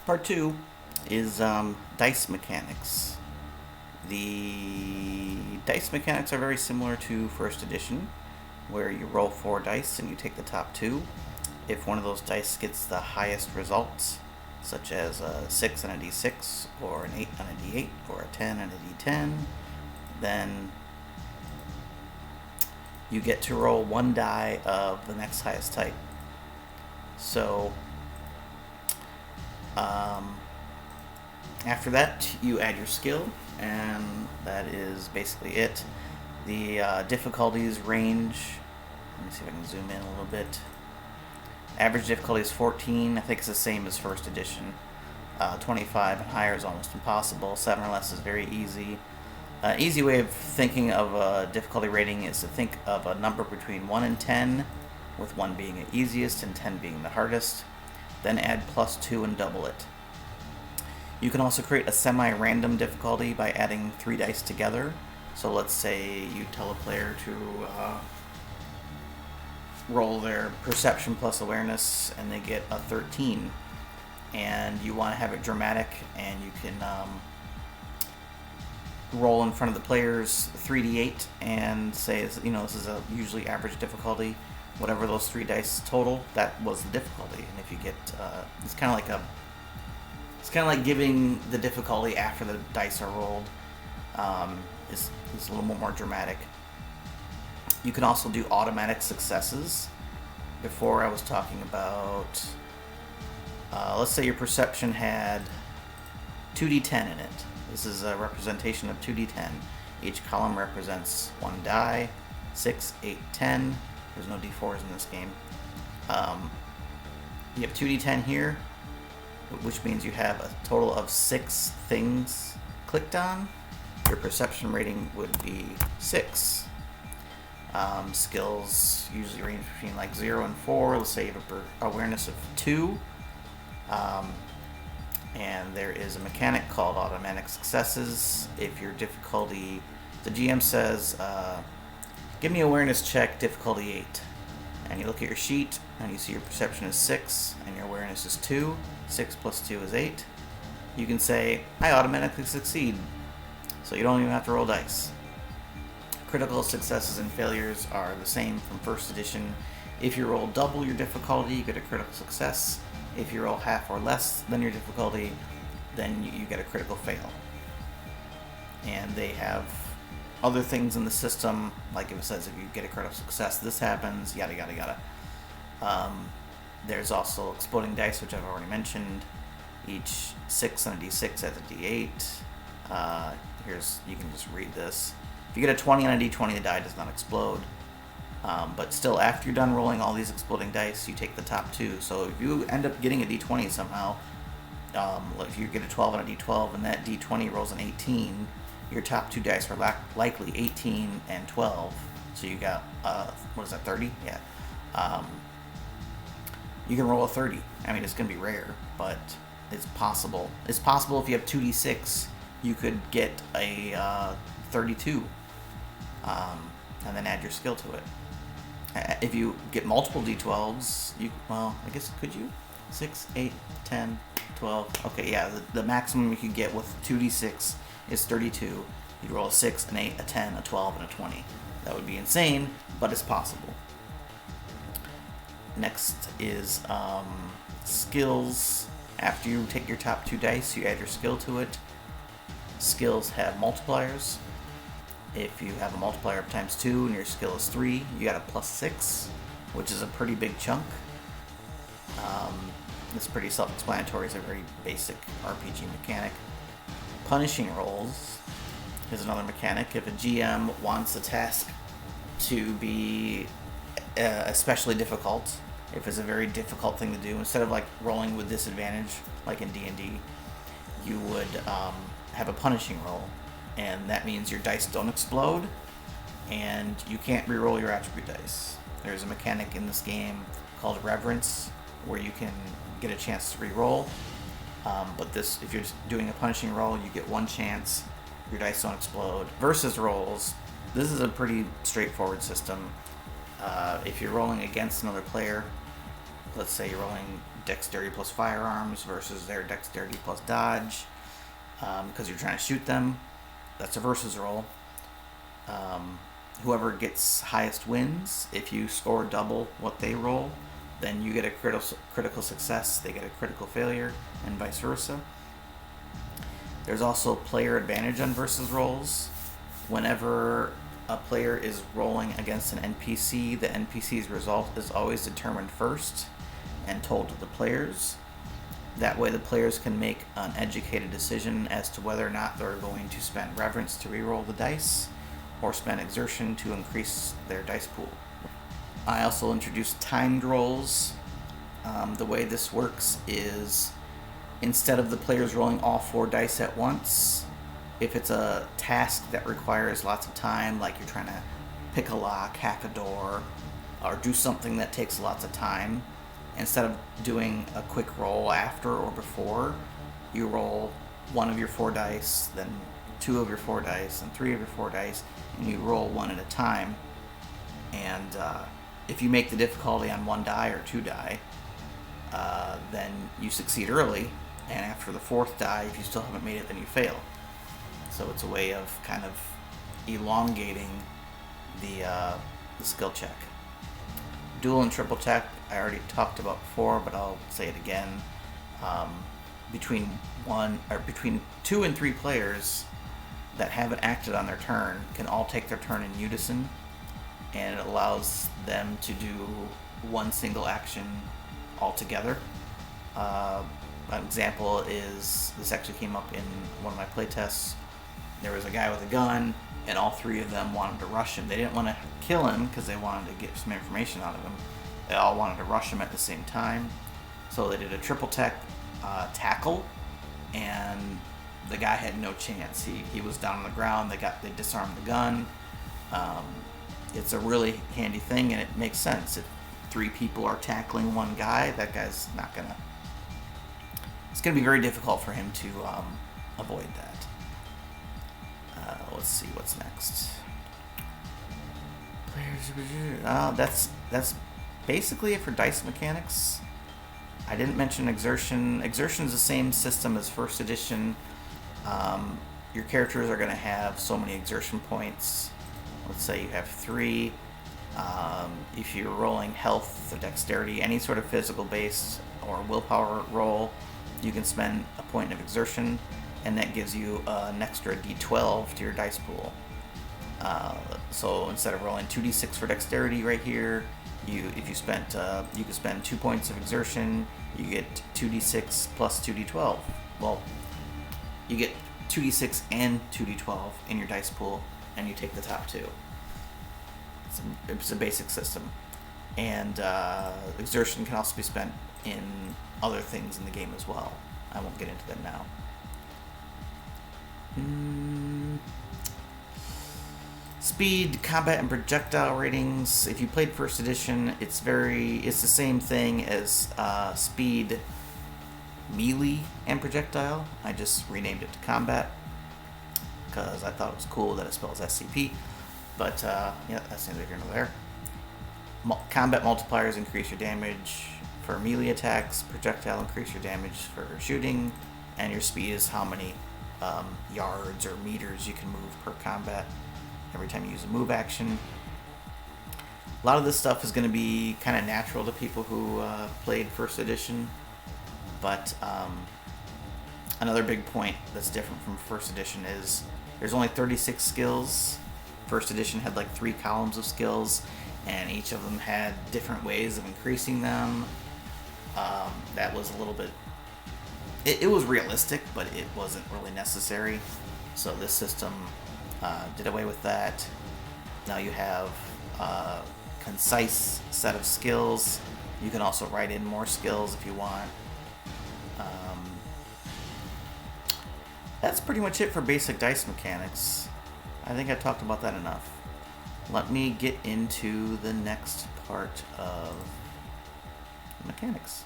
Part 2 is dice mechanics. The dice mechanics are very similar to first edition, where you roll 4 dice and you take the top 2. If one of those dice gets the highest results, such as a 6 on a d6, or an 8 on a d8, or a 10 on a d10, then you get to roll 1 die of the next highest type. So, after that, you add your skill, and that is basically it. The difficulties range. Let me see if I can zoom in a little bit. Average difficulty is 14. I think it's the same as first edition. 25 and higher is almost impossible. 7 or less is very easy. An easy way of thinking of a difficulty rating is to think of a number between 1 and 10, with 1 being the easiest and 10 being the hardest. Then add plus 2 and double it. You can also create a semi-random difficulty by adding 3 dice together. So let's say you tell a player to roll their perception plus awareness and they get a 13. And you want to have it dramatic, and you can roll in front of the players 3d8 and say, this is a usually average difficulty. Whatever those 3 dice total, that was the difficulty. And if you get, it's kind of like giving the difficulty after the dice are rolled. Is a little more dramatic. You can also do automatic successes. Before I was talking about, let's say your perception had 2d10 in it. This is a representation of 2d10. Each column represents 1 die, 6, 8, 10. There's no d4s in this game. You have 2d10 here, which means you have a total of 6 things clicked on. Your perception rating would be 6. Skills usually range between like 0 and 4. Let's say you have an awareness of 2. And there is a mechanic called automatic successes. If your difficulty, the GM says, give me awareness check, difficulty 8. And you look at your sheet, and you see your perception is 6, and your awareness is 2. 6 plus 2 is 8. You can say, I automatically succeed. So you don't even have to roll dice. Critical successes and failures are the same from first edition. If you roll double your difficulty, you get a critical success. If you roll half or less than your difficulty, then you get a critical fail. And they have other things in the system, like if it says if you get a critical success, this happens, yada yada yada. There's also exploding dice, which I've already mentioned. Each 6 on a d6 has a d8. You can just read this. If you get a 20 on a d20, the die does not explode. But still, after you're done rolling all these exploding dice, you take the top 2. So if you end up getting a d20 somehow, if you get a 12 on a d12 and that d20 rolls an 18, your top 2 dice are likely 18 and 12. So you got, 30? Yeah. You can roll a 30. I mean, it's going to be rare, but it's possible. It's possible if you have 2d6, you could get a 32, and then add your skill to it. If you get multiple d12s, I guess, could you? 6, 8, 10, 12. Okay, yeah, the maximum you could get with 2d6 is 32. You'd roll a 6, an 8, a 10, a 12, and a 20. That would be insane, but it's possible. Next is skills. After you take your top 2 dice, you add your skill to it. Skills have multipliers. If you have a multiplier of times 2 and your skill is 3, you got a plus 6, which is a pretty big chunk. It's pretty self-explanatory. It's a very basic RPG mechanic. Punishing rolls is another mechanic. If a GM wants a task to be especially difficult, if it's a very difficult thing to do, instead of like rolling with disadvantage like in D&D, you would have a punishing roll. And that means your dice don't explode, and you can't reroll your attribute dice. There's a mechanic in this game called Reverence, where you can get a chance to reroll. But if you're just doing a punishing roll, you get 1 chance, your dice don't explode. Versus rolls, this is a pretty straightforward system. If you're rolling against another player, let's say you're rolling dexterity plus firearms versus their dexterity plus dodge, because you're trying to shoot them. That's a versus roll. Whoever gets highest wins. If you score double what they roll, then you get a critical success, they get a critical failure, and vice versa. There's also player advantage on versus rolls. Whenever a player is rolling against an NPC, the NPC's result is always determined first and told to the players. That way the players can make an educated decision as to whether or not they're going to spend reverence to reroll the dice or spend exertion to increase their dice pool. I also introduced timed rolls. The way this works is, instead of the players rolling all 4 dice at once, if it's a task that requires lots of time, like you're trying to pick a lock, hack a door, or do something that takes lots of time, instead of doing a quick roll after or before, you roll 1 of your 4 dice, then 2 of your 4 dice, and 3 of your 4 dice, and you roll 1 at a time. And if you make the difficulty on 1 die or 2 die, then you succeed early, and after the 4th die, if you still haven't made it, then you fail. So it's a way of kind of elongating the skill check. Dual and triple check, I already talked about before, but I'll say it again. Between 2 and 3 players that haven't acted on their turn can all take their turn in unison, and it allows them to do one single action altogether. An example is, this actually came up in one of my playtests. There was a guy with a gun, and all 3 of them wanted to rush him. They didn't want to kill him because they wanted to get some information out of him. They all wanted to rush him at the same time. So they did a triple tackle, and the guy had no chance. He was down on the ground. They disarmed the gun. It's a really handy thing, and it makes sense. If 3 people are tackling one guy, that guy's not gonna. It's gonna be very difficult for him to avoid that. Let's see what's next. That's basically it for dice mechanics. I didn't mention exertion. Exertion is the same system as first edition. Your characters are going to have so many exertion points. Let's say you have 3. If you're rolling health or dexterity, any sort of physical based or willpower roll, you can spend a point of exertion, and that gives you an extra d12 to your dice pool. So instead of rolling 2d6 for dexterity right here, you can spend 2 points of exertion. You get 2d6 plus 2d12. Well, you get 2d6 and 2d12 in your dice pool, and you take the top 2. It's a basic system, and exertion can also be spent in other things in the game as well. I won't get into them now. Speed, combat, and projectile ratings. If you played first edition, it's the same thing as speed, melee, and projectile. I just renamed it to combat because I thought it was cool that it spells SCP. But yeah, that's neither here nor there. Combat multipliers increase your damage for melee attacks. Projectile increase your damage for shooting, and your speed is how many yards or meters you can move per combat every time you use a move action. A lot of this stuff is going to be kind of natural to people who played first edition, but another big point that's different from first edition is there's only 36 skills. First edition had like 3 columns of skills, and each of them had different ways of increasing them. That was a little bit... It was realistic, but it wasn't really necessary. So this system did away with that. Now you have a concise set of skills. You can also write in more skills if you want. That's pretty much it for basic dice mechanics. I think I talked about that enough. Let me get into the next part of mechanics.